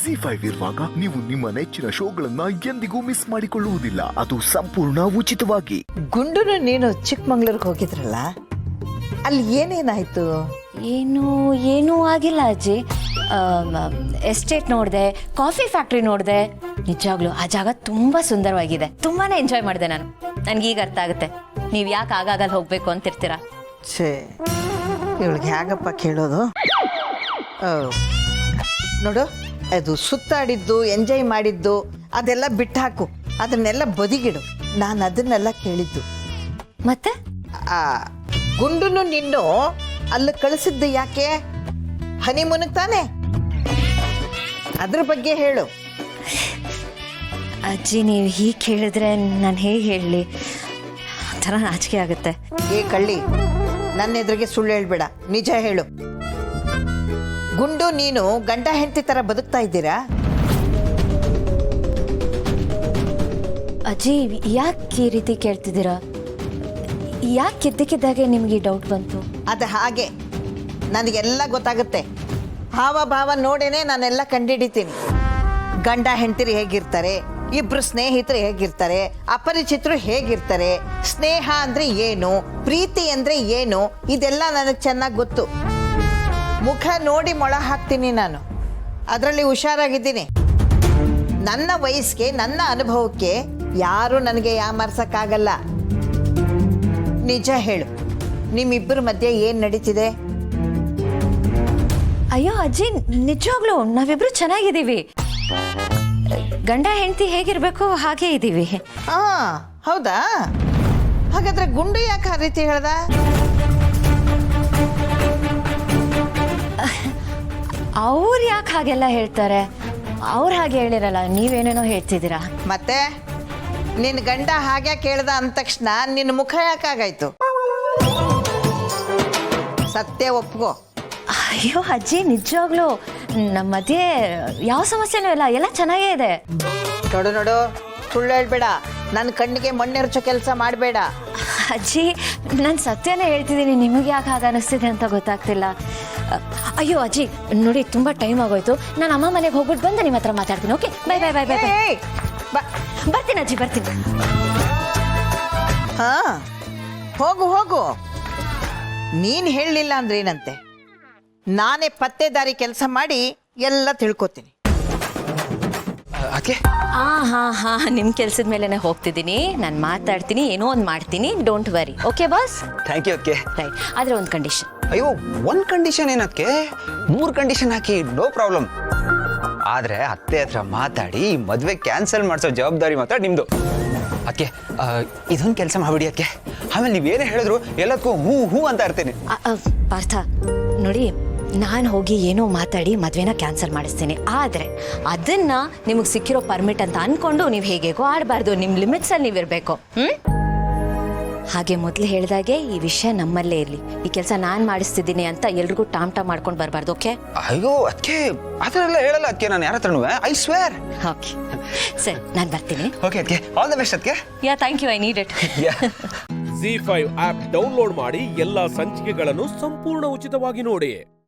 ZEE5 ಇರುವಾಗ ನೀವು ನಿಮ್ಮ ನೆಚ್ಚಿನ ಶೋಗಳನ್ನ ಎಂದಿಗೂ ಮಿಸ್ ಮಾಡಿಕೊಳ್ಳುವುದಿಲ್ಲ. ಅದು ಸಂಪೂರ್ಣ ಉಚಿತವಾಗಿ. ಗುಂಡುನು ನೀನು ಚಿಕ್ಕಮಂಗ್ಳೂರ್ಗೆ ಹೋಗಿದ್ರಲ್ಲ, ಅಲ್ಲಿ ಏನೇನಾಯ್ತು? ಏನೂ ಆಗಿಲ್ಲ ಅಜ್ಜಿ. ಎಸ್ಟೇಟ್ ನೋಡಿದೆ, ಕಾಫಿ ಫ್ಯಾಕ್ಟ್ರಿ ನೋಡಿದೆ. ನಿಜವಾಗ್ಲೂ ಆ ಜಾಗ ತುಂಬಾ ಸುಂದರವಾಗಿದೆ. ತುಂಬಾನೇ ಎಂಜಾಯ್ ಮಾಡಿದೆ ನಾನು. ನನ್ಗೀಗ ಅರ್ಥ ಆಗುತ್ತೆ ನೀವು ಯಾಕೆ ಆಗಾಗಲ್ಲಿ ಹೋಗ್ಬೇಕು ಅಂತಿರ್ತೀರಾ. ಛೇ, ಇವಳಿಗೆ ಹೇಗಪ್ಪ ಕೇಳೋದು? ನೋಡು, ಅದು ಸುತ್ತಾಡಿದ್ದು, ಎಂಜಾಯ್ ಮಾಡಿದ್ದು ಅದೆಲ್ಲ ಬಿಟ್ಟು ಹಾಕು, ಅದನ್ನೆಲ್ಲ ಬದಿಗಿಡು. ನಾನು ಅದನ್ನೆಲ್ಲ ಕೇಳಿದ್ದು. ಮತ್ತೆ ಆ ಗುಂಡುನು ನಿನ್ನು ಅಲ್ಲಿ ಕಳಿಸಿದ್ದು ಯಾಕೆ? ಹನಿಮೂನ್ಗೆ ತಾನೆ? ಅದ್ರ ಬಗ್ಗೆ ಹೇಳು. ಅಜ್ಜಿ, ನೀವು ಹೀಗೆ ಕೇಳಿದ್ರೆ ನಾನು ಹೇಗೆ ಹೇಳಲಿ? ಒಂಥರ ನಾಚಿಕೆ ಆಗುತ್ತೆ. ಏ ಕಳ್ಳಿ, ನನ್ನ ಎದುರಿಗೆ ಸುಳ್ಳು ಹೇಳ್ಬೇಡ, ನಿಜ ಹೇಳು. ಗುಂಡು ನೀನು ಗಂಡ ಹೆಂಡತಿ ತರ ಬದುಕ್ತಾ ಇದ್ದೀರಾ? ಅಜ್ಜಿ, ಯಾಕೆ ಈ ರೀತಿ ಕೇಳ್ತಿದ್ದೀರಾ? ಯಾಕೆ ಇದ್ದಕ್ಕಿದ್ದಾಗೆ ನಿಮಗೆ ಡೌಟ್ ಬಂತು? ಅದು ಹಾಗೆ, ನನಗೆಲ್ಲ ಗೊತ್ತಾಗುತ್ತೆ. ಹಾವ ಭಾವ ನೋಡೇನೆ ನಾನೆಲ್ಲ ಕಂಡುಹಿಡಿತೀನಿ. ಗಂಡ ಹೆಂಡತಿರು ಹೇಗಿರ್ತಾರೆ, ಇಬ್ರು ಸ್ನೇಹಿತರು ಹೇಗಿರ್ತಾರೆ, ಅಪರಿಚಿತರು ಹೇಗಿರ್ತಾರೆ, ಸ್ನೇಹ ಅಂದ್ರೆ ಏನು, ಪ್ರೀತಿ ಅಂದ್ರೆ ಏನು, ಇದೆಲ್ಲ ನನಗೆ ಚೆನ್ನಾಗಿ ಗೊತ್ತು. ಮುಖ ನೋಡಿ ಮೊಳ ಹಾಕ್ತೀನಿ ನಾನು, ಅದರಲ್ಲಿ ಹುಷಾರಾಗಿದ್ದೀನಿ. ನನ್ನ ವಯಸ್ಸಿಗೆ, ನನ್ನ ಅನುಭವಕ್ಕೆ ಯಾರು ನನಗೆ ಯಾಮಾರ್ಸಕ್ಕಾಗಲ್ಲ. ನಿಜ ಹೇಳು, ನಿಮ್ಮಿಬ್ಬರ ಮಧ್ಯೆ ಏನು ನಡೀತಿದೆ? ಅಯ್ಯೋ ಅಜ್ಜಿ, ನಿಜವಾಗ್ಲೂ ನಾವಿಬ್ರು ಚೆನ್ನಾಗಿದ್ದೀವಿ. ಗಂಡ ಹೆಂಡತಿ ಹೇಗಿರ್ಬೇಕು ಹಾಗೆ ಇದ್ದೀವಿ. ಹೌದಾ? ಹಾಗಾದ್ರೆ ಗುಂಡು ಯಾಕೆ ಆ ರೀತಿ ಹೇಳ್ದ? ಅವ್ರು ಯಾಕೆ ಹಾಗೆಲ್ಲ ಹೇಳ್ತಾರೆ? ಅವ್ರು ಹಾಗೆ ಹೇಳಿರಲ್ಲ, ನೀವೇನೇನೋ ಹೇಳ್ತಿದ್ದೀರಾ. ಮತ್ತೆ ನಿನ್ನ ಗಂಡ ಹಾಗೆ ಕೇಳ್ದ ಅಂದ ತಕ್ಷಣ ನಿನ್ನ ಮುಖ ಯಾಕಾಗಾಯ್ತು? ಸತ್ಯ ಒಪ್ಕೋ. ಅಯ್ಯೋ ಅಜ್ಜಿ, ನಿಜವಾಗ್ಲೂ ನಮ್ಮ ಮಧ್ಯೆ ಯಾವ ಸಮಸ್ಯೆನೂ ಇಲ್ಲ, ಎಲ್ಲ ಚೆನ್ನಾಗೇ ಇದೆ. ನೋಡು ನೋಡು, ಸುಳ್ಳು ಹೇಳ್ಬೇಡ, ನನ್ನ ಕಣ್ಣಿಗೆ ಮಣ್ಣೆರಚೋ ಕೆಲಸ ಮಾಡಬೇಡ. ಅಜ್ಜಿ, ನಾನು ಸತ್ಯನೇ ಹೇಳ್ತಿದ್ದೀನಿ, ನಿಮಗೆ ಯಾಕೆ ಹಾಗೆ ಅನಿಸ್ತಿದೆ ಅಂತ ಗೊತ್ತಾಗ್ತಿಲ್ಲ. ಅಯ್ಯೋ ಅಜ್ಜಿ ನೋಡಿ, ತುಂಬ ಟೈಮ್ ಆಗೋಯ್ತು. ನಾನು ಅಮ್ಮ ಮನೆಗೆ ಹೋಗ್ಬಿಟ್ಟು ಬಂದು ನಿಮ್ಮ ಹತ್ರ ಮಾತಾಡ್ತೀನಿ. Okay, bye bye bye bye bye. ಬರ್ತೀನಿ ಅಜ್ಜಿ, ಬರ್ತೀನಿ. ಹಾ, ಹೋಗು ಹೋಗು. ನೀನು ಹೇಳಲಿಲ್ಲ ಅಂದ್ರೆ ಏನಂತೆ, ನಾನೇ ಪತ್ತೆದಾರಿ ಕೆಲಸ ಮಾಡಿ ಎಲ್ಲ ತಿಳ್ಕೊತೀನಿ. ಹಾ, ನಿಮ್ಮ ಕೆಲ್ಸದ ಮೇಲೆನೆ ಹೋಗ್ತಿದ್ದೀನಿ. ನಾನು ಮಾತಾಡ್ತೀನಿ, ಏನೋ ಒಂದು ಮಾಡ್ತೀನಿ. Don't worry. Okay boss? Thank you ಅಕ್ಕೆ. ರೈಟ್, ಆದರೆ ಒಂದು ಕಂಡೀಷನ್. ಅಯ್ಯೋ, ಒಂದು ಕಂಡೀಷನ್ ಏನಕ್ಕೆ? 3 ಕಂಡೀಷನ್ ಹಾಕಿ, ನೋ ಪ್ರಾಬ್ಲಮ್. ಆದರೆ ಅತ್ತೆ ಹತ್ರ ಮಾತಾಡಿ ಮದುವೆ ಕ್ಯಾನ್ಸಲ್ ಮಾಡಿಸೋ ಜವಾಬ್ದಾರಿ ಮಾತ್ರ ನಿಮ್ಮದು. ಅಕ್ಕೆ, ಇದೊಂದು ಕೆಲಸ ಮಾಡಿಬಿಡಿ ಅಕ್ಕೆ. ಆಮೇಲೆ ನೀವೇನೇ ಹೇಳಿದ್ರು ಎಲ್ಲದಕ್ಕೂ ಹೂ ಹೂ ಅಂತ ಇರ್ತೀನಿ. ಪಾರ್ಥ ನೋಡಿ, ನಾನು ಹೋಗಿ ಏನೋ ಮಾತಾಡಿ ಮದುವೆನ ಕ್ಯಾನ್ಸಲ್ ಮಾಡಿಸ್ತೀನಿ. ಆದರೆ ಅದನ್ನ ನಿಮಗೆ ಸಿಕ್ಕಿರೋ ಪರ್ಮಿಟ್ ಅಂತ ಅನ್ಕೊಂಡು ನೀವು ಹೇಗೇಗೋ ಆಡಬಾರ್ದು. ನಿಮ್ಮ ಲಿಮಿಟ್ಸಲ್ಲಿ ನೀವಿರಬೇಕು. ಹಾಗೆ ಮೊದಲು ಹೇಳಿದಾಗೆ ಈ ವಿಷಯ ನಮ್ಮಲ್ಲೇ ಇರಲಿ. ಈ ಕೆಲಸ ನಾನು ಮಾಡಿಸ್ತಿದ್ದೀನಿ ಅಂತ ಎಲ್ರಿಗೂ ಟಾಮ್ ಮಾಡ್ಕೊಂಡು ಬರಬಾರ್ದು. ಓಕೆ? ಅಯ್ಯೋ ಅದಕ್ಕೆ ಆ ಥರ ಎಲ್ಲ ಹೇಳಲ್ಲ ಅದಕ್ಕೆ, ನಾನು ಯಾರ ಹತ್ರನೂ. I square. ಓಕೆ ಸರಿ, ನಾನು ಬರ್ತೀನಿ. ಓಕೆ ಅದಕ್ಕೆ, ಆಲ್ ದ ಬೆಸ್ಟ್ ಅದಕ್ಕೆ. Yeah, thank you, I need it. ZEE5 app download ಮಾಡಿ ಎಲ್ಲಾ ಸಂಚಿಕೆಗಳನ್ನು ಸಂಪೂರ್ಣ ಉಚಿತವಾಗಿ ನೋಡಿ.